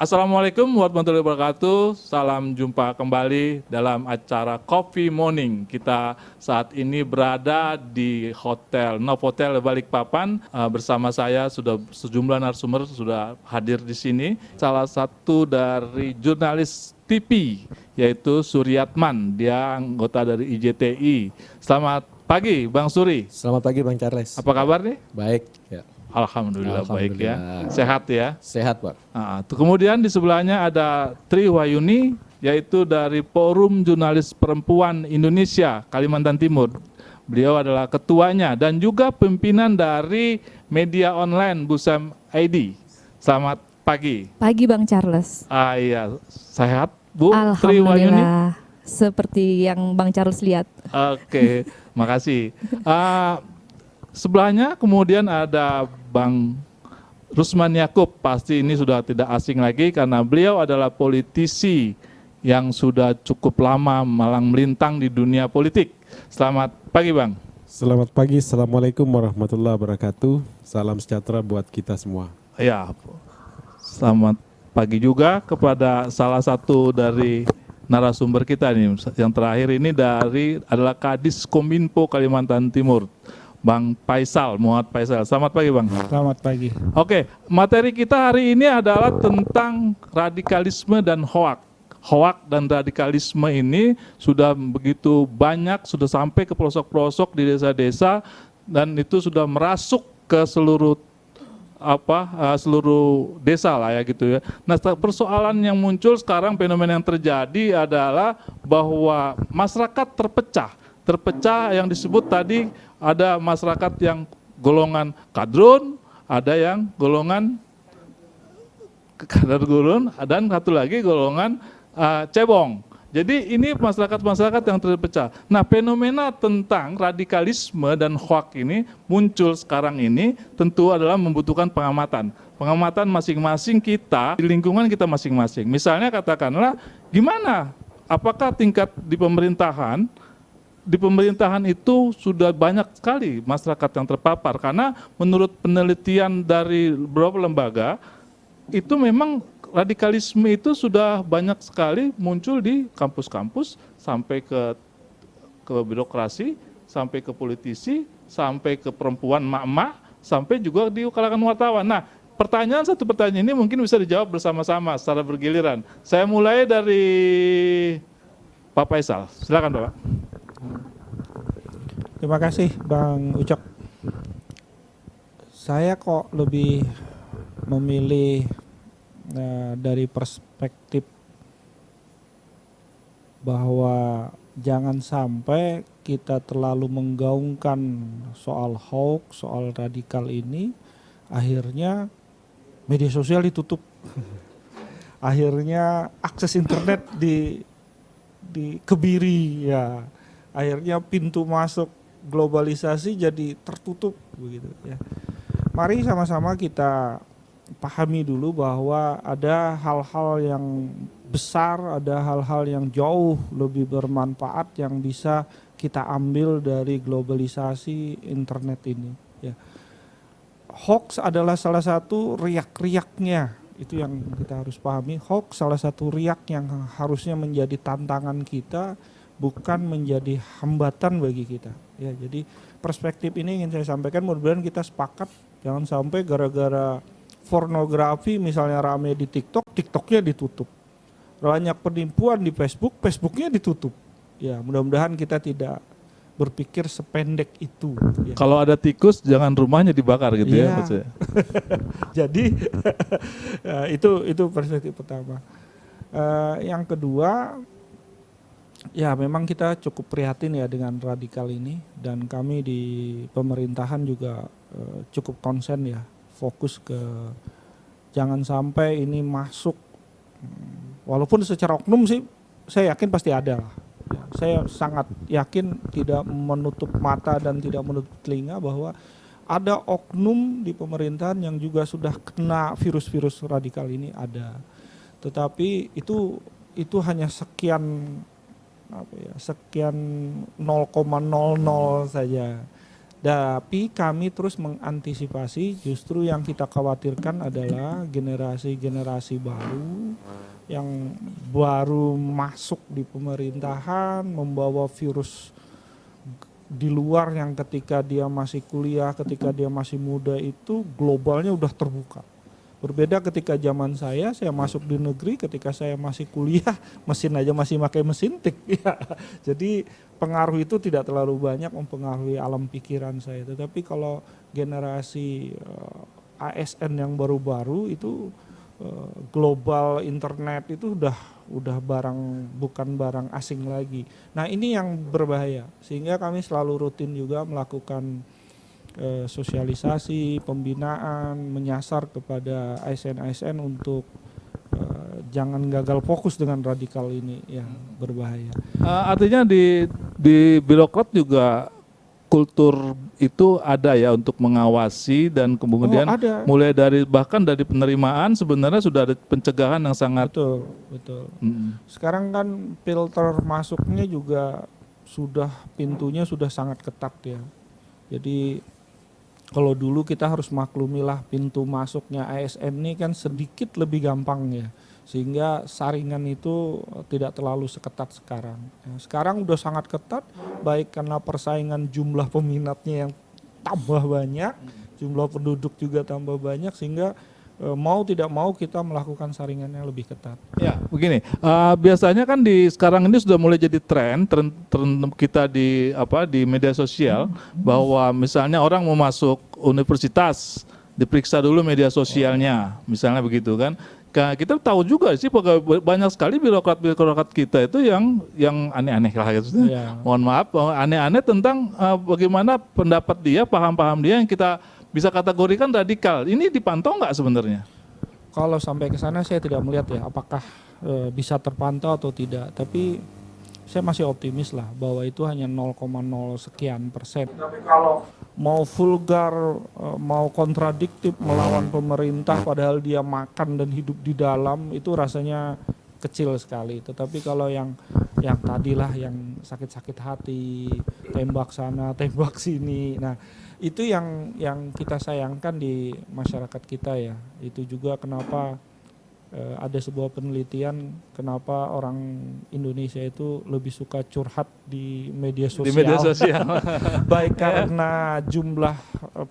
Assalamualaikum warahmatullahi wabarakatuh. Salam jumpa kembali dalam acara Coffee Morning. Kita saat ini berada di Hotel Novotel Balikpapan. Bersama saya sudah sejumlah narasumber sudah hadir di sini. Salah satu dari jurnalis TV yaitu Suryatman. Dia anggota dari IJTI. Selamat pagi Bang Suri. Selamat pagi Bang Charles. Apa kabar nih? Baik ya. Alhamdulillah baik ya. Sehat ya? Sehat Pak. Kemudian di sebelahnya ada Tri Wahyuni, yaitu dari Forum Jurnalis Perempuan Indonesia Kalimantan Timur. Beliau adalah ketuanya dan juga pimpinan dari media online Busem ID. Selamat pagi. Pagi Bang Charles. Iya, sehat Bu Tri Wahyuni? Alhamdulillah, seperti yang Bang Charles lihat. Oke, makasih. Sebelahnya kemudian ada Bang Rusman Yakub, pasti ini sudah tidak asing lagi karena beliau adalah politisi yang sudah cukup lama malang melintang di dunia politik. Selamat pagi Bang. Selamat pagi, Assalamualaikum warahmatullahi wabarakatuh. Salam sejahtera buat kita semua. Ya, selamat pagi juga kepada salah satu dari narasumber kita nih. Yang terakhir ini adalah Kadis Kominfo Kalimantan Timur, Bang Faisal, Muhammad Faisal. Selamat pagi Bang. Selamat pagi. Oke, materi kita hari ini adalah tentang radikalisme dan hoak. Hoak dan radikalisme ini sudah begitu banyak, sudah sampai ke pelosok-pelosok di desa-desa dan itu sudah merasuk ke seluruh seluruh desa lah ya gitu ya. Nah, persoalan yang muncul sekarang, fenomena yang terjadi adalah bahwa masyarakat terpecah yang disebut tadi. Ada masyarakat yang golongan kadrun, ada yang golongan kadar gurun, dan satu lagi golongan cebong. Jadi ini masyarakat-masyarakat yang terpecah. Nah, fenomena tentang radikalisme dan hoak ini muncul sekarang ini tentu adalah membutuhkan pengamatan. Pengamatan masing-masing kita, di lingkungan kita masing-masing. Misalnya katakanlah, gimana? Apakah tingkat di pemerintahan itu sudah banyak sekali masyarakat yang terpapar, karena menurut penelitian dari beberapa lembaga itu memang radikalisme itu sudah banyak sekali muncul di kampus-kampus sampai ke birokrasi, sampai ke politisi, sampai ke perempuan mak-mak, sampai juga di kalangan wartawan. Nah, satu pertanyaan ini mungkin bisa dijawab bersama-sama secara bergiliran. Saya mulai dari Pak Faisal, silakan Bapak. Terima kasih Bang Ucok. Saya kok lebih memilih dari perspektif bahwa jangan sampai kita terlalu menggaungkan soal hoax, soal radikal ini, akhirnya media sosial ditutup. Akhirnya akses internet dikebiri ya. Akhirnya pintu masuk globalisasi jadi tertutup begitu ya. Mari sama-sama kita pahami dulu bahwa ada hal-hal yang besar, ada hal-hal yang jauh lebih bermanfaat yang bisa kita ambil dari globalisasi internet ini ya. Hoax adalah salah satu riak-riaknya, itu yang kita harus pahami. Hoax salah satu riak yang harusnya menjadi tantangan kita, bukan menjadi hambatan bagi kita. Ya, jadi perspektif ini ingin saya sampaikan, mudah-mudahan kita sepakat jangan sampai gara-gara pornografi misalnya rame di TikTok, TikToknya ditutup. Banyak penipuan di Facebook, Facebooknya ditutup. Ya, mudah-mudahan kita tidak berpikir sependek itu. Ya. Kalau ada tikus jangan rumahnya dibakar gitu ya maksudnya. Jadi itu perspektif pertama. Yang kedua, ya memang kita cukup prihatin ya dengan radikal ini, dan kami di pemerintahan juga cukup konsen ya, fokus ke jangan sampai ini masuk, walaupun secara oknum sih saya yakin pasti ada lah. Ya, saya sangat yakin, tidak menutup mata dan tidak menutup telinga bahwa ada oknum di pemerintahan yang juga sudah kena virus-virus radikal ini ada. Tetapi itu hanya sekian 0,00 saja Tapi kami terus mengantisipasi, justru yang kita khawatirkan adalah generasi-generasi baru yang baru masuk di pemerintahan, membawa virus di luar yang ketika dia masih kuliah, ketika dia masih muda itu globalnya udah terbuka. Berbeda ketika zaman saya masuk di negeri, ketika saya masih kuliah, mesin aja masih pakai mesin tik. Ya. Jadi pengaruh itu tidak terlalu banyak mempengaruhi alam pikiran saya. Tetapi kalau generasi ASN yang baru-baru itu global internet itu udah bukan barang asing lagi. Nah ini yang berbahaya, sehingga kami selalu rutin juga melakukan sosialisasi, pembinaan, menyasar kepada ASN-ASN untuk jangan gagal fokus dengan radikal ini yang berbahaya. Artinya di birokrat juga kultur itu ada ya untuk mengawasi dan kemudian mulai dari bahkan dari penerimaan sebenarnya sudah ada pencegahan yang sangat betul. Sekarang kan filter masuknya juga pintunya sudah sangat ketat ya. Jadi kalau dulu kita harus maklumilah pintu masuknya ASN ini kan sedikit lebih gampang ya, sehingga saringan itu tidak terlalu seketat sekarang. Sekarang udah sangat ketat, baik karena persaingan jumlah peminatnya yang tambah banyak, jumlah penduduk juga tambah banyak, sehingga mau tidak mau kita melakukan saringan yang lebih ketat. Ya, begini. Biasanya kan sekarang ini sudah mulai jadi tren kita di media sosial bahwa misalnya orang mau masuk universitas diperiksa dulu media sosialnya, misalnya begitu kan. Kita tahu juga sih banyak sekali birokrat kita itu yang aneh-aneh lah gitu. Ya. Mohon maaf, aneh-aneh tentang bagaimana pendapat dia, paham-paham dia yang kita bisa kategorikan radikal. Ini dipantau nggak sebenarnya? Kalau sampai ke sana saya tidak melihat ya apakah bisa terpantau atau tidak. Tapi saya masih optimis lah bahwa itu hanya 0,0 sekian persen. Tapi kalau mau vulgar, mau kontradiktif melawan pemerintah padahal dia makan dan hidup di dalam, itu rasanya kecil sekali. Tetapi kalau yang tadilah yang sakit-sakit hati, tembak sana, tembak sini. Nah, itu yang kita sayangkan di masyarakat kita ya. Itu juga kenapa ada sebuah penelitian kenapa orang Indonesia itu lebih suka curhat di media sosial. Di media sosial. Baik karena jumlah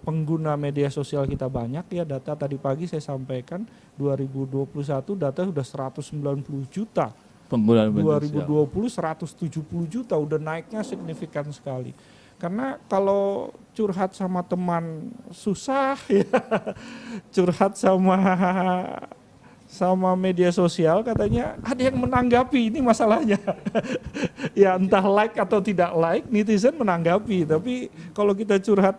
pengguna media sosial kita banyak ya, data tadi pagi saya sampaikan 2021 data sudah 190 juta. Pengguna media sosial. 2020 170 juta, udah naiknya signifikan sekali. Karena kalau curhat sama teman susah ya, curhat sama media sosial katanya ada yang menanggapi, ini masalahnya. Ya entah like atau tidak like, netizen menanggapi. Tapi kalau kita curhat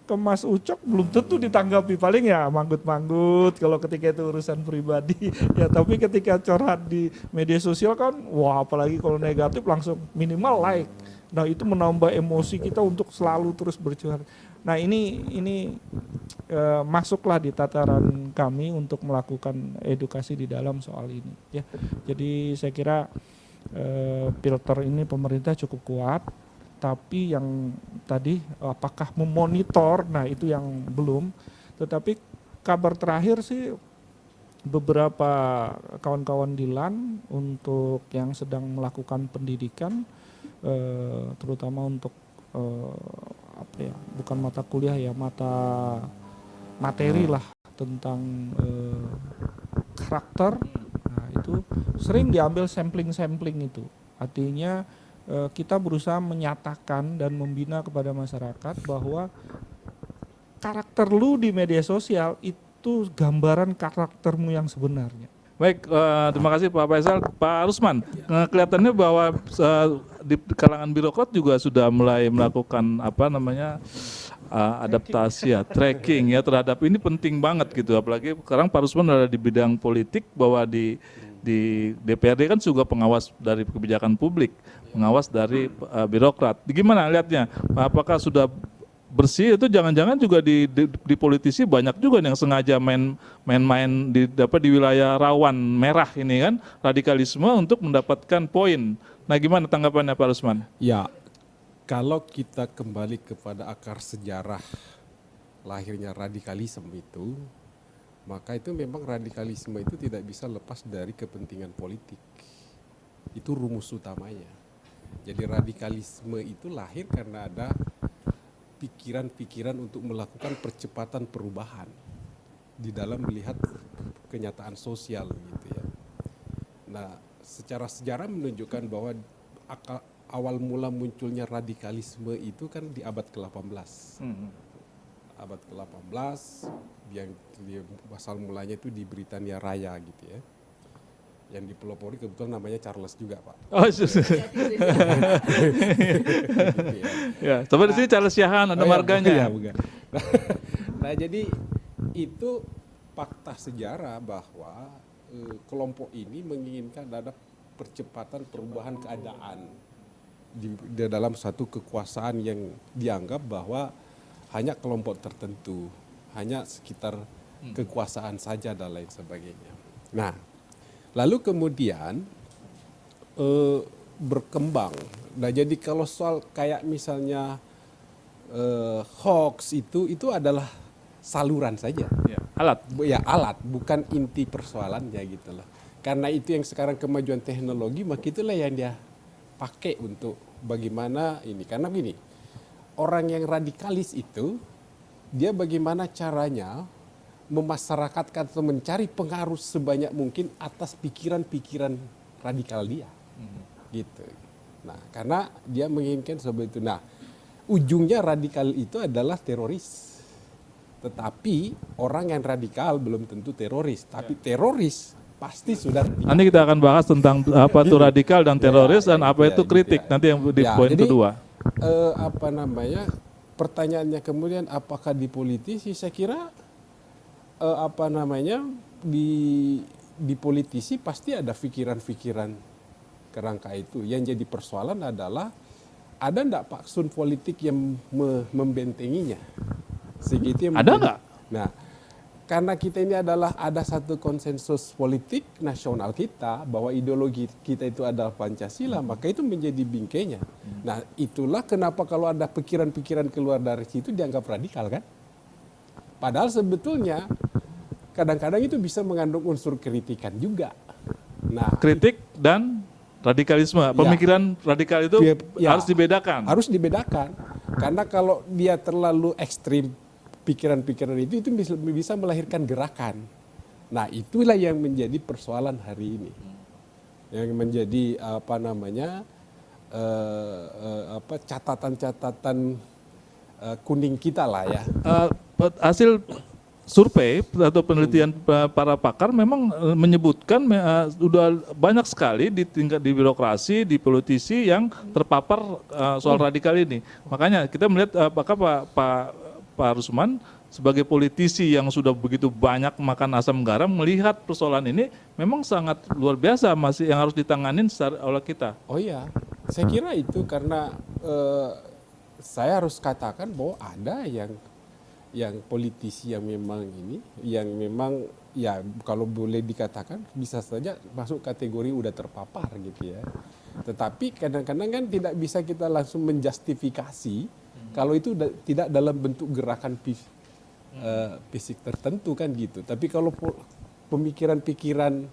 ke Mas Ucok belum tentu ditanggapi, paling ya manggut-manggut kalau ketika itu urusan pribadi. Ya tapi ketika curhat di media sosial kan, wah apalagi kalau negatif langsung minimal like. Nah itu menambah emosi kita untuk selalu terus bercurhat. Nah ini masuklah di tataran kami untuk melakukan edukasi di dalam soal ini. Ya, jadi saya kira filter ini pemerintah cukup kuat, tapi yang tadi apakah memonitor, nah itu yang belum. Tetapi kabar terakhir sih beberapa kawan-kawan di LAN untuk yang sedang melakukan pendidikan, terutama untuk bukan mata kuliah ya, materi lah tentang karakter. Nah itu sering diambil sampling itu. Artinya kita berusaha menyatakan dan membina kepada masyarakat bahwa karakter lu di media sosial itu gambaran karaktermu yang sebenarnya. Baik, terima kasih Pak Faisal. Pak Rusman, kelihatannya bahwa di kalangan birokrat juga sudah mulai melakukan adaptasi ya, tracking ya terhadap ini penting banget gitu. Apalagi sekarang Pak Rusman ada di bidang politik, bahwa di DPRD kan juga pengawas dari kebijakan publik, pengawas dari birokrat. Gimana lihatnya? Apakah sudah bersih? Itu jangan-jangan juga di politisi banyak juga yang sengaja main-main di wilayah rawan merah ini kan, radikalisme untuk mendapatkan poin. Nah gimana tanggapannya Pak Rusman? Ya, Kalau kita kembali kepada akar sejarah lahirnya radikalisme itu, maka itu memang radikalisme itu tidak bisa lepas dari kepentingan politik. Itu rumus utamanya. Jadi radikalisme itu lahir karena ada pikiran-pikiran untuk melakukan percepatan perubahan di dalam melihat kenyataan sosial gitu ya. Nah, secara sejarah menunjukkan bahwa awal mula munculnya radikalisme itu kan di abad ke-18. Abad ke-18 yang asal mulanya itu di Britania Raya gitu ya. Yang dipelopori kebetulan namanya Charles juga, Pak. Oh, Gitu ya. ya. Coba di sini Charles Siahaan ada Oh, marganya. ya, bukan. Nah, jadi itu fakta sejarah bahwa kelompok ini menginginkan ada percepatan perubahan keadaan di dalam satu kekuasaan yang dianggap bahwa hanya kelompok tertentu, hanya sekitar kekuasaan saja dan lain sebagainya. Nah, lalu kemudian berkembang. Nah, jadi kalau soal kayak misalnya hoax itu adalah saluran saja. Ya, alat. Ya, alat, bukan inti persoalannya gitu loh. Karena itu yang sekarang kemajuan teknologi, maka itulah yang dia pakai untuk bagaimana ini. Karena begini, orang yang radikalis itu, dia bagaimana caranya memasyarakatkan atau mencari pengaruh sebanyak mungkin atas pikiran-pikiran radikal dia. Gitu. Nah, karena dia menginginkan seperti itu. Nah, ujungnya radikal itu adalah teroris. Tetapi orang yang radikal belum tentu teroris, tapi teroris pasti sudah radikal. Nanti kita akan bahas tentang apa itu radikal dan teroris dan apa itu kritik. Nanti yang di poin jadi, kedua. Pertanyaannya kemudian apakah di politisi? Saya kira di politisi pasti ada pikiran-pikiran kerangka itu. Yang jadi persoalan adalah ada enggak faksun politik yang membentenginya? Segitu yang Ada nggak? Nah, karena kita ini adalah ada satu konsensus politik nasional kita bahwa ideologi kita itu adalah Pancasila, maka itu menjadi bingkainya. Nah, itulah kenapa kalau ada pikiran-pikiran keluar dari situ dianggap radikal kan? Padahal sebetulnya kadang-kadang itu bisa mengandung unsur kritikan juga. Nah, Kritik dan radikalisme. Pemikiran radikal itu harus dibedakan. Harus dibedakan. Karena kalau dia terlalu ekstrim pikiran-pikiran itu bisa melahirkan gerakan. Nah, itulah yang menjadi persoalan hari ini. Yang menjadi catatan-catatan kuning kita lah ya. Hasil survei atau penelitian para pakar memang menyebutkan sudah banyak sekali di tingkat di birokrasi, di politisi yang terpapar soal radikal ini. Makanya kita melihat apakah Pak Rusman sebagai politisi yang sudah begitu banyak makan asam garam melihat persoalan ini memang sangat luar biasa masih yang harus ditanganin oleh kita. Oh iya, saya kira itu karena saya harus katakan bahwa ada yang politisi yang memang ya kalau boleh dikatakan bisa saja masuk kategori udah terpapar gitu ya. Tetapi kadang-kadang kan tidak bisa kita langsung menjustifikasi kalau itu tidak dalam bentuk gerakan fisik tertentu kan gitu. Tapi kalau pemikiran-pikiran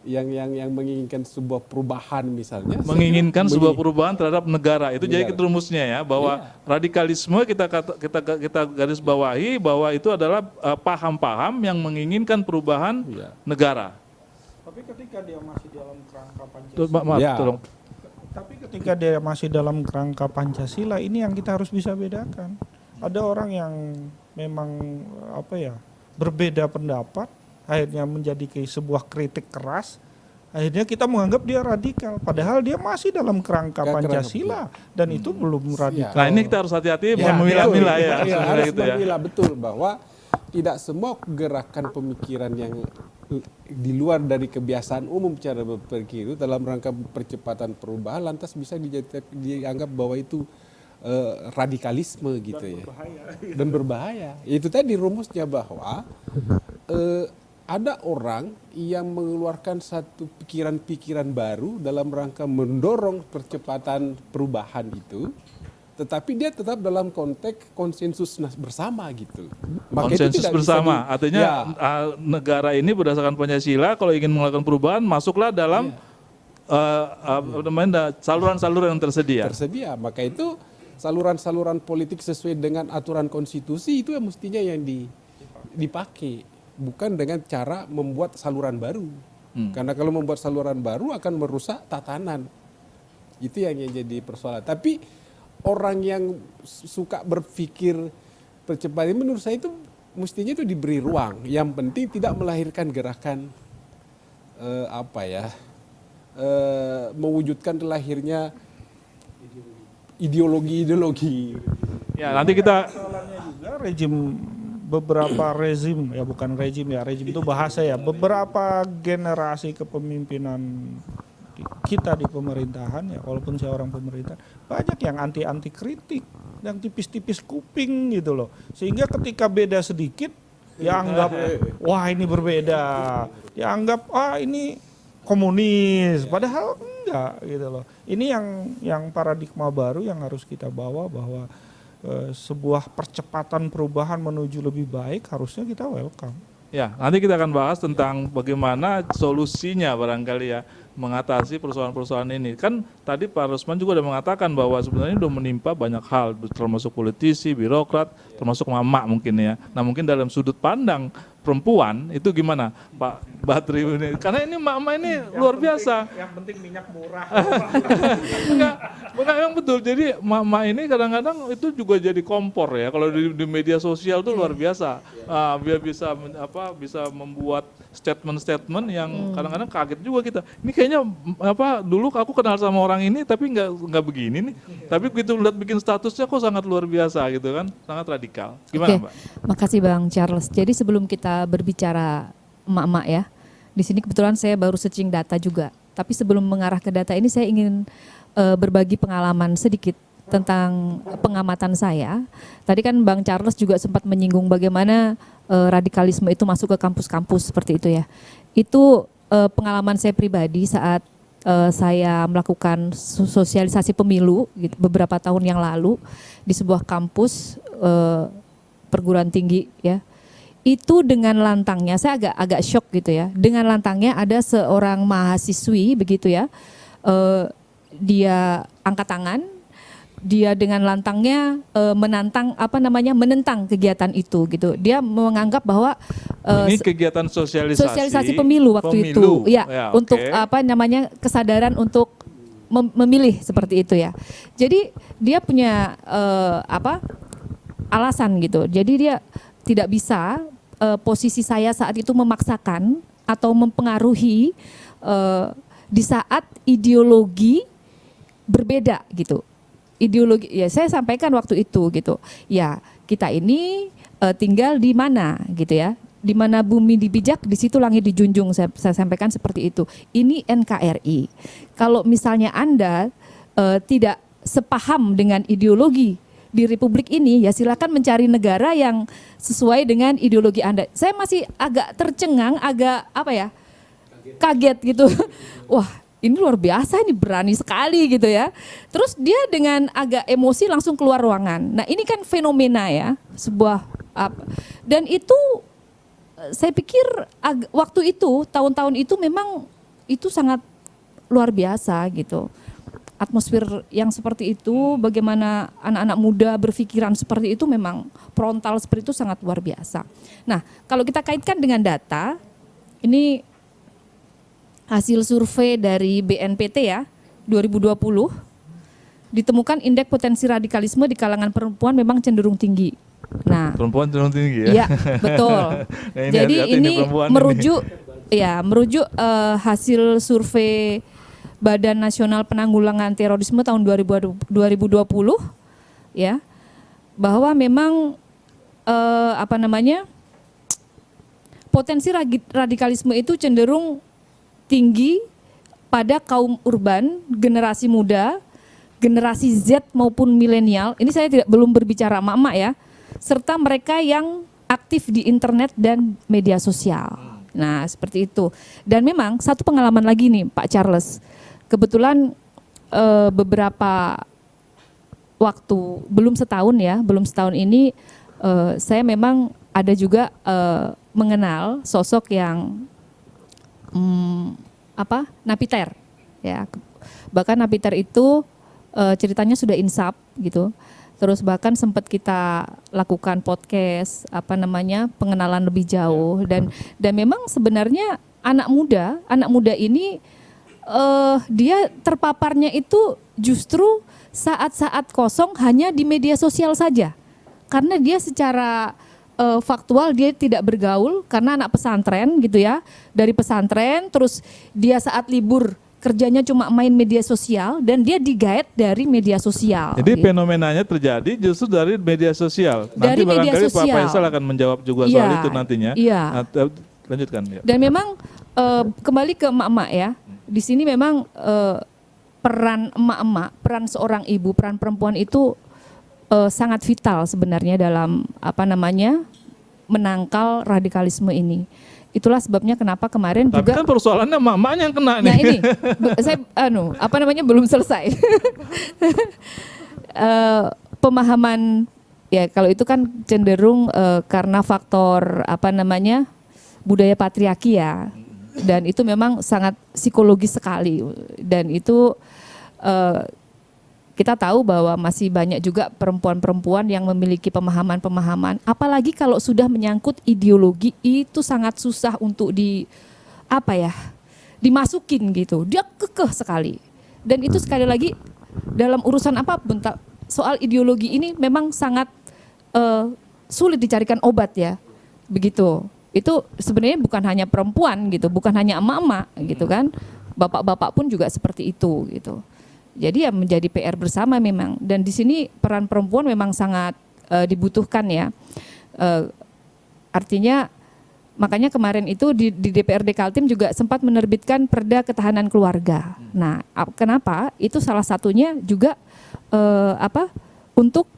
yang menginginkan sebuah perubahan misalnya, menginginkan sebuah perubahan terhadap negara itu jadi rumusnya ya bahwa radikalisme kita garis bawahi bahwa itu adalah paham-paham yang menginginkan perubahan negara. Tapi ketika dia masih dalam kerangka Pancasila, Tolong. Tapi ketika dia masih dalam kerangka Pancasila, ini yang kita harus bisa bedakan. Ada orang yang memang berbeda pendapat, akhirnya menjadi sebuah kritik keras, akhirnya kita menganggap dia radikal, padahal dia masih dalam kerangka Pancasila dan itu belum radikal. Nah, ini kita harus hati-hati memilah-milah ya. Harus Gitu ya. memilah betul bahwa tidak semua gerakan pemikiran yang di luar dari kebiasaan umum cara berpikir itu dalam rangka percepatan perubahan lantas bisa dianggap bahwa itu radikalisme gitu ya. Dan berbahaya. Itu tadi rumusnya bahwa ada orang yang mengeluarkan satu pikiran-pikiran baru dalam rangka mendorong percepatan perubahan itu, tetapi dia tetap dalam konteks konsensus bersama gitu. Maka itu Konsensus tidak bisa bersama, di- artinya ya, negara ini berdasarkan Pancasila kalau ingin melakukan perubahan masuklah dalam apa namanya, saluran-saluran yang tersedia. tersedia. Maka itu saluran-saluran politik sesuai dengan aturan konstitusi itu yang mestinya yang dipakai, bukan dengan cara membuat saluran baru. Karena kalau membuat saluran baru akan merusak tatanan. Itu yang jadi persoalan. Tapi orang yang suka berpikir percepatan menurut saya itu mestinya itu diberi ruang. Yang penting tidak melahirkan gerakan mewujudkan lahirnya ideologi. Ya, nanti kita Soalnya juga beberapa rezim rezim itu bahasa ya, beberapa generasi kepemimpinan kita di pemerintahan ya, walaupun saya orang pemerintah, banyak yang anti kritik, yang tipis-tipis kuping gitu loh, sehingga ketika beda sedikit ya anggap wah ini berbeda, ya anggap ini komunis, padahal enggak gitu loh. Ini yang paradigma baru yang harus kita bawa, bahwa sebuah percepatan perubahan menuju lebih baik harusnya kita welcome. Ya, nanti kita akan bahas tentang bagaimana solusinya barangkali ya mengatasi persoalan-persoalan ini. Kan tadi Pak Rusman juga sudah mengatakan bahwa sebenarnya sudah menimpa banyak hal, termasuk politisi, birokrat, termasuk mama mungkin ya. Nah mungkin dalam sudut pandang perempuan itu gimana Pak Badri ini? Karena ini mama ini luar biasa. Yang penting minyak murah. Enggak, yang betul. Jadi mama ini kadang-kadang itu juga jadi kompor ya. Kalau di media sosial tuh luar biasa. Dia bisa membuat statement-statement yang kadang-kadang kaget juga kita. Ini kayaknya dulu aku kenal sama orang ini tapi nggak begini nih. Tapi begitu lihat bikin statusnya kok sangat luar biasa gitu kan, sangat radikal. Gimana Mbak? Makasih Bang Charles. Jadi sebelum kita berbicara emak-emak ya, di sini kebetulan saya baru searching data juga. Tapi sebelum mengarah ke data ini saya ingin berbagi pengalaman sedikit tentang pengamatan saya. Tadi kan Bang Charles juga sempat menyinggung bagaimana radikalisme itu masuk ke kampus-kampus seperti itu ya. Itu pengalaman saya pribadi saat saya melakukan sosialisasi pemilu gitu, beberapa tahun yang lalu di sebuah kampus perguruan tinggi ya. Itu dengan lantangnya saya agak shock gitu ya. Dengan lantangnya ada seorang mahasiswi begitu ya. Dia angkat tangan, dia dengan lantangnya menentang kegiatan itu gitu. Dia menganggap bahwa Ini kegiatan sosialisasi pemilu waktu itu ya, untuk oke. kesadaran untuk memilih seperti itu ya. Jadi dia punya alasan gitu. Jadi dia tidak bisa posisi saya saat itu memaksakan atau mempengaruhi di saat ideologi berbeda gitu. Ideologi ya saya sampaikan waktu itu gitu. Ya, kita ini tinggal di mana gitu ya. Di mana bumi dipijak, di situ langit dijunjung. Saya sampaikan seperti itu. Ini NKRI. Kalau misalnya Anda tidak sepaham dengan ideologi di Republik ini, ya silakan mencari negara yang sesuai dengan ideologi Anda. Saya masih agak tercengang, agak kaget gitu. Wah, ini luar biasa, ini berani sekali gitu ya. Terus dia dengan agak emosi langsung keluar ruangan. Nah ini kan fenomena ya, sebuah dan itu saya pikir waktu itu, tahun-tahun itu memang itu sangat luar biasa gitu. Atmosfer yang seperti itu, bagaimana anak-anak muda berpikiran seperti itu memang frontal seperti itu sangat luar biasa. Nah kalau kita kaitkan dengan data, ini hasil survei dari BNPT ya, 2020, ditemukan indeks potensi radikalisme di kalangan perempuan memang cenderung tinggi. Nah, Perempuan cenderung tinggi ya? Iya, betul. Nah, Jadi hati-hati ini perempuan merujuk hasil survei Badan Nasional Penanggulangan Terorisme tahun 2020 ya, bahwa memang potensi radikalisme itu cenderung tinggi pada kaum urban, generasi muda, generasi Z maupun milenial. Ini saya belum berbicara emak-emak ya, serta mereka yang aktif di internet dan media sosial. Nah seperti itu. Dan memang satu pengalaman lagi nih Pak Charles. Kebetulan beberapa waktu belum setahun ini saya memang ada juga mengenal sosok yang napiter ya. Bahkan napiter itu ceritanya sudah insaf gitu. Terus bahkan sempat kita lakukan podcast pengenalan lebih jauh dan memang sebenarnya anak muda ini dia terpaparnya itu justru saat-saat kosong hanya di media sosial saja. Karena dia secara faktual dia tidak bergaul karena anak pesantren gitu ya. Dari pesantren terus dia saat libur kerjanya cuma main media sosial dan dia digait dari media sosial. Jadi fenomenanya terjadi justru dari media sosial. Dari Nanti media barangkali Pak sosial. Faisal akan menjawab juga soal itu nantinya. Iya. Lanjutkan. Ya. Dan memang kembali ke emak-emak ya. Di sini memang peran emak-emak, peran seorang ibu, peran perempuan itu sangat vital sebenarnya dalam menangkal radikalisme ini. Itulah sebabnya kenapa kemarin Tapi juga kan persoalannya mamanya yang kena nah nih. ini saya belum selesai. Pemahaman ya kalau itu kan cenderung karena faktor budaya patriarki ya. Dan itu memang sangat psikologis sekali dan itu kita tahu bahwa masih banyak juga perempuan-perempuan yang memiliki pemahaman-pemahaman, apalagi kalau sudah menyangkut ideologi itu sangat susah untuk dimasukin gitu. Dia kekeh sekali. Dan itu sekali lagi dalam urusan apapun soal ideologi ini memang sangat sulit dicarikan obat ya. Begitu. Itu sebenarnya bukan hanya perempuan gitu, bukan hanya emak-emak gitu kan. Bapak-bapak pun juga seperti itu gitu. Jadi ya menjadi PR bersama memang. Dan di sini peran perempuan memang sangat dibutuhkan ya. Artinya makanya kemarin itu di DPRD Kaltim juga sempat menerbitkan Perda Ketahanan Keluarga. Nah, kenapa? Itu salah satunya juga untuk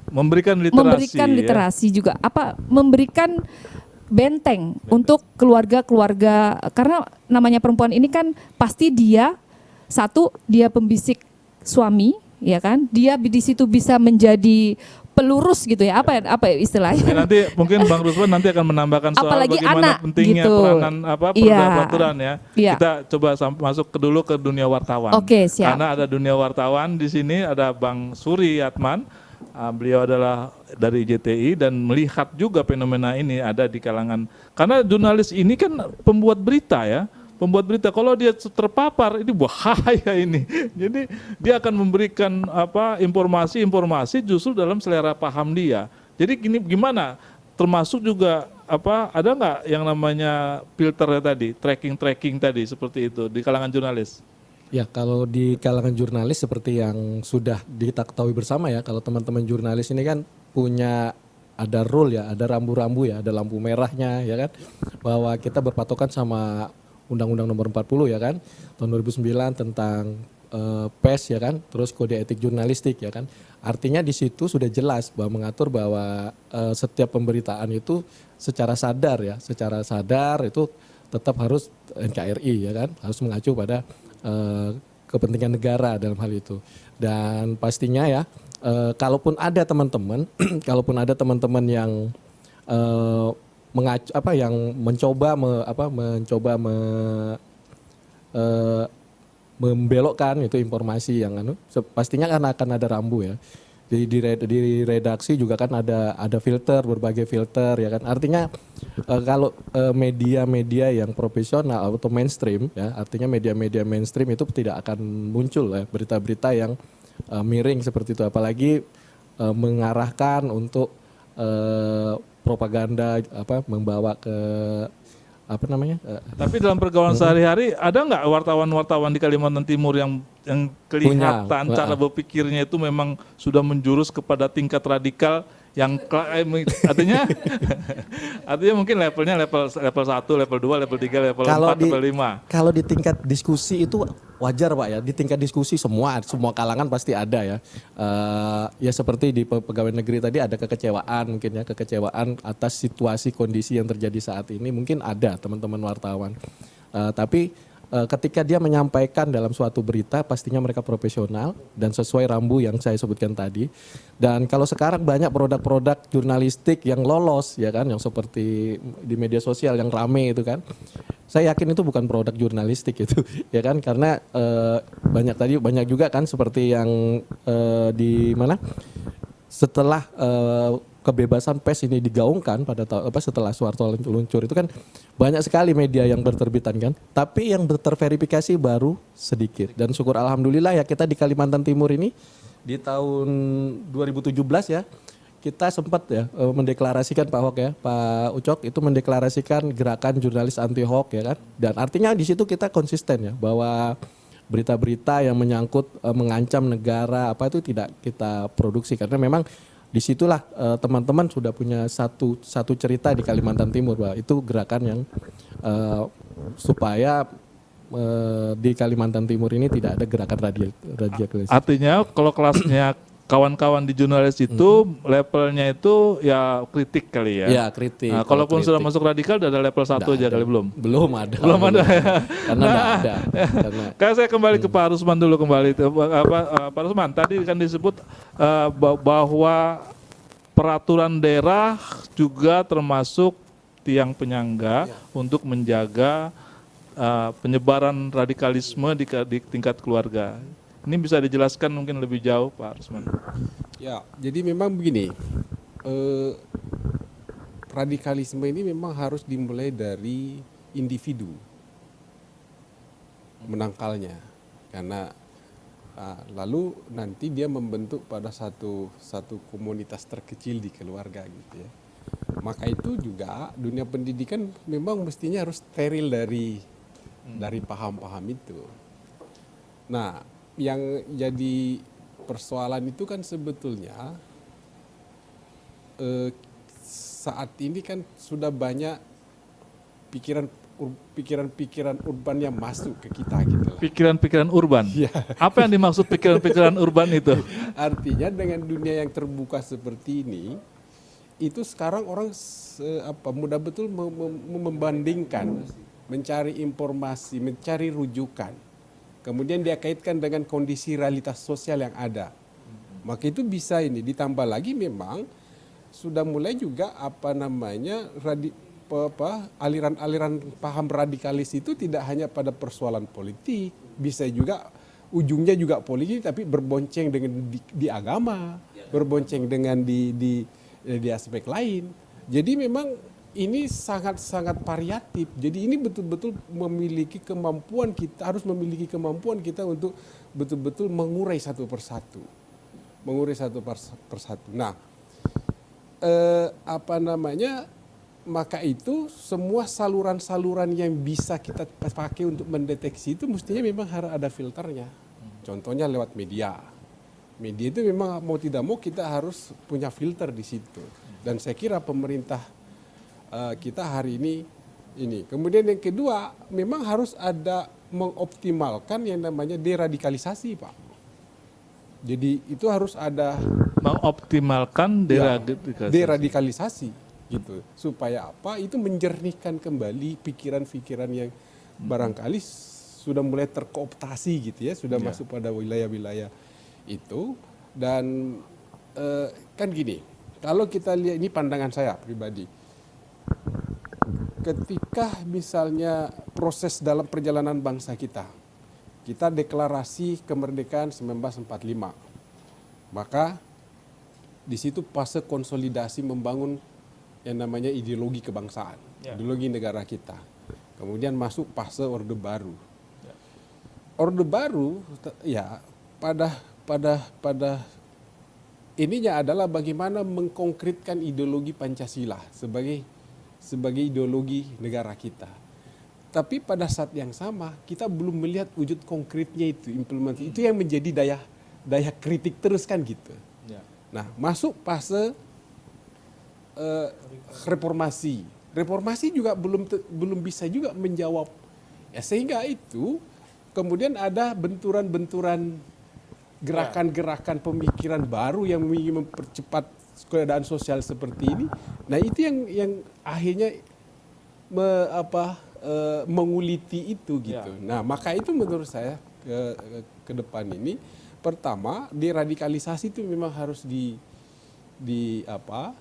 memberikan literasi juga memberikan benteng untuk keluarga-keluarga, karena namanya perempuan ini kan pasti dia pembisik suami ya kan, dia di situ bisa menjadi pelurus gitu ya, apa istilahnya. Nanti mungkin Bang Rusman nanti akan menambahkan soal apalagi bagaimana anak, pentingnya gitu. peranan peraturan ya. Iya. Kita coba masuk dulu ke dunia wartawan. Oke, siap. Karena ada dunia wartawan di sini, ada Bang Suri Yatman. Beliau adalah dari JTI dan melihat juga fenomena ini ada di kalangan, karena jurnalis ini kan pembuat berita ya. Pembuat berita kalau dia terpapar ini bahaya ini. Jadi dia akan memberikan informasi justru dalam selera paham dia. Jadi gimana? Termasuk juga ada nggak yang namanya filternya tadi, tracking tadi seperti itu di kalangan jurnalis? Ya, kalau di kalangan jurnalis seperti yang sudah kita ketahui bersama ya, kalau teman-teman jurnalis ini kan punya ada rule ya, ada rambu-rambu ya, ada lampu merahnya ya kan, bahwa kita berpatokan sama Undang-Undang Nomor 40 ya kan, tahun 2009 tentang PES ya kan, terus kode etik jurnalistik ya kan. Artinya di situ sudah jelas bahwa mengatur bahwa setiap pemberitaan itu secara sadar itu tetap harus NKRI ya kan, harus mengacu pada kepentingan negara dalam hal itu. Dan pastinya ya, kalaupun ada teman-teman yang membelokkan itu informasi yang pastinya kan akan ada rambu ya. Di redaksi juga kan ada filter, berbagai filter ya kan. Artinya kalau media-media yang profesional atau mainstream ya, artinya media-media mainstream itu tidak akan muncul ya berita-berita yang miring seperti itu, apalagi mengarahkan untuk propaganda membawa ke Tapi dalam pergaulan sehari-hari ada nggak wartawan-wartawan di Kalimantan Timur yang kelihatan cara berpikirnya itu memang sudah menjurus kepada tingkat radikal yang artinya mungkin levelnya level 1, level 2, level 3, level 4, level 5. Kalau di tingkat diskusi itu wajar Pak ya, di tingkat diskusi semua kalangan pasti ada ya. Ya seperti di pegawai negeri tadi ada kekecewaan mungkin ya, kekecewaan atas situasi kondisi yang terjadi saat ini mungkin ada teman-teman wartawan. Tapi ketika dia menyampaikan dalam suatu berita pastinya mereka profesional dan sesuai rambu yang saya sebutkan tadi. Dan kalau sekarang banyak produk-produk jurnalistik yang lolos ya kan, yang seperti di media sosial yang rame itu kan, saya yakin itu bukan produk jurnalistik itu ya kan, karena banyak juga kan seperti yang di mana setelah kebebasan pers ini digaungkan setelah Soeharto luncur itu kan banyak sekali media yang berterbitan kan, tapi yang terverifikasi baru sedikit. Dan syukur alhamdulillah ya kita di Kalimantan Timur ini di tahun 2017 ya kita sempat ya mendeklarasikan Pak Hock ya, Pak Ucok itu mendeklarasikan gerakan jurnalis anti hoax ya kan. Dan artinya di situ kita konsisten ya bahwa berita-berita yang menyangkut mengancam negara apa itu tidak kita produksi, karena memang disitulah teman-teman sudah punya satu cerita di Kalimantan Timur bahwa itu gerakan yang supaya di Kalimantan Timur ini tidak ada gerakan radikalisasi. Artinya kalau kelasnya kawan-kawan di jurnalis itu levelnya itu ya kritik kali ya. Ya kritik. Nah, kalaupun sudah masuk radikal udah ada level 1 aja kali belum? Belum ada. Karena tidak ada. Karena saya kembali ke Pak Rusman dulu kembali. Pak Rusman tadi kan disebut bahwa peraturan daerah juga termasuk tiang penyangga untuk menjaga penyebaran radikalisme di tingkat keluarga. Ini bisa dijelaskan mungkin lebih jauh Pak Rusman. Ya, jadi memang begini, radikalisme ini memang harus dimulai dari individu menangkalnya, karena lalu nanti dia membentuk pada satu komunitas terkecil di keluarga gitu ya. Maka itu juga dunia pendidikan memang mestinya harus steril dari paham-paham itu. Nah, yang jadi persoalan itu kan sebetulnya saat ini kan sudah banyak pikiran-pikiran urban yang masuk ke kita gitu lah. Pikiran-pikiran urban. Ya. Apa yang dimaksud pikiran-pikiran urban itu? Artinya dengan dunia yang terbuka seperti ini, itu sekarang orang mudah betul membandingkan, mencari informasi, mencari rujukan. Kemudian dia kaitkan dengan kondisi realitas sosial yang ada. Maka itu bisa ini ditambah lagi memang sudah mulai juga aliran-aliran paham radikalis itu tidak hanya pada persoalan politik, bisa juga ujungnya juga politik tapi berbonceng dengan di agama, berbonceng dengan di aspek lain. Jadi memang ini sangat-sangat variatif. Jadi ini betul-betul memiliki kemampuan kita, harus memiliki kemampuan kita untuk betul-betul mengurai satu persatu. Nah, maka itu semua saluran-saluran yang bisa kita pakai untuk mendeteksi itu mestinya memang harus ada filternya. Contohnya lewat media. Media itu memang mau tidak mau kita harus punya filter di situ. Dan saya kira pemerintah kita hari ini. Kemudian yang kedua, memang harus ada mengoptimalkan yang namanya deradikalisasi, Pak. Jadi itu harus ada mengoptimalkan deradikalisasi gitu. Supaya apa? Itu menjernihkan kembali pikiran-pikiran yang barangkali sudah mulai terkooptasi gitu ya, sudah masuk pada wilayah-wilayah itu. Dan kan gini, kalau kita lihat, ini pandangan saya pribadi, ketika misalnya proses dalam perjalanan bangsa kita deklarasi kemerdekaan 1945, maka di situ fase konsolidasi membangun yang namanya ideologi kebangsaan, ideologi negara kita. Kemudian masuk fase Orde Baru. Orde Baru ya pada ininya adalah bagaimana mengkonkretkan ideologi Pancasila sebagai ideologi negara kita. Tapi pada saat yang sama kita belum melihat wujud konkretnya itu, implementasi. Itu yang menjadi daya kritik terus kan gitu. Nah, masuk fase reformasi. Reformasi juga belum bisa juga menjawab. Ya, sehingga itu kemudian ada benturan-benturan gerakan-gerakan pemikiran baru yang ingin mempercepat keadaan sosial seperti ini. Nah, itu yang akhirnya menguliti itu gitu. Ya. Nah, maka itu menurut saya ke depan ini pertama deradikalisasi itu memang harus dikuatkan,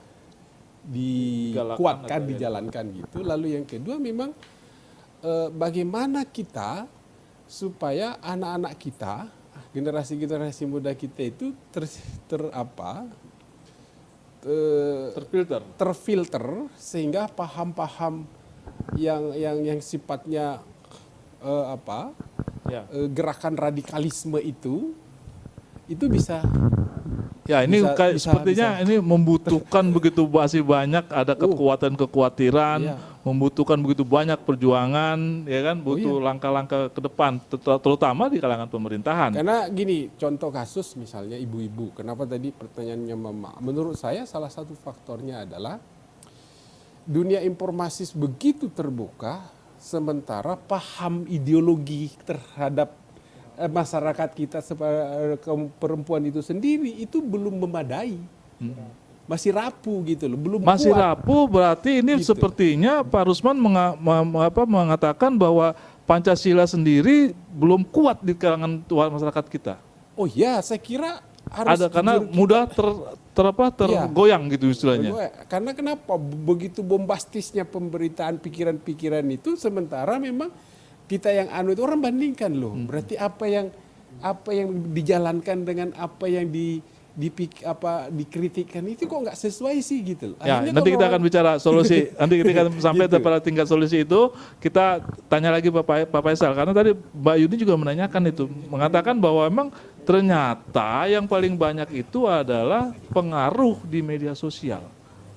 dijalankan gitu. Lalu yang kedua memang bagaimana kita supaya anak-anak kita, generasi muda kita itu terfilter sehingga paham-paham yang sifatnya gerakan radikalisme itu bisa. Ya ini sepertinya ini membutuhkan begitu masih banyak ada kekhawatiran, Iya. membutuhkan begitu banyak perjuangan, ya kan, butuh langkah-langkah ke depan, terutama di kalangan pemerintahan. Karena gini, contoh kasus misalnya ibu-ibu. Kenapa tadi pertanyaannya Mama? Menurut saya salah satu faktornya adalah dunia informasi begitu terbuka, sementara paham ideologi terhadap masyarakat kita perempuan itu sendiri itu belum memadai. Masih rapuh gitu loh, belum Masih kuat. rapuh, berarti ini Gitu. sepertinya Pak Rusman mengatakan bahwa Pancasila sendiri belum kuat di kalangan masyarakat kita. Oh ya, saya kira harus Ada karena mudah tergoyang gitu istilahnya. Karena kenapa begitu bombastisnya pemberitaan pikiran-pikiran itu, sementara memang kita yang itu orang bandingkan loh. Berarti apa yang dijalankan dengan apa yang dikritikkan itu kok nggak sesuai sih gitu. Ya, Akhirnya nanti kita kalau- akan bicara solusi. Nanti kita sampai Gitu. pada tingkat solusi itu, kita tanya lagi Pak Faisal, karena tadi Mbak Yuni juga menanyakan itu, mengatakan bahwa memang ternyata yang paling banyak itu adalah pengaruh di media sosial.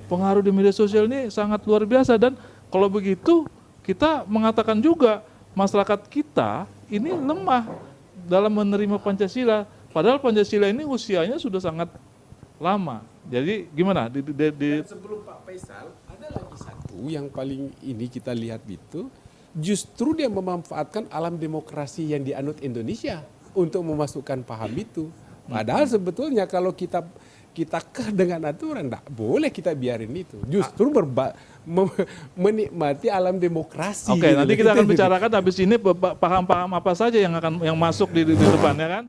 Pengaruh di media sosial ini sangat luar biasa, dan kalau begitu kita mengatakan juga masyarakat kita ini lemah dalam menerima Pancasila. Padahal Pancasila ini usianya sudah sangat lama. Jadi gimana? Dan sebelum Pak Faisal, ada lagi satu yang paling ini kita lihat itu, justru dia memanfaatkan alam demokrasi yang dianut Indonesia untuk memasukkan paham itu. Padahal sebetulnya kalau kita keh dengan aturan, enggak boleh kita biarin itu. Justru menikmati alam demokrasi. Oke, gitu. nanti kita akan bicarakan habis ini paham-paham apa saja yang masuk di depan, ya kan?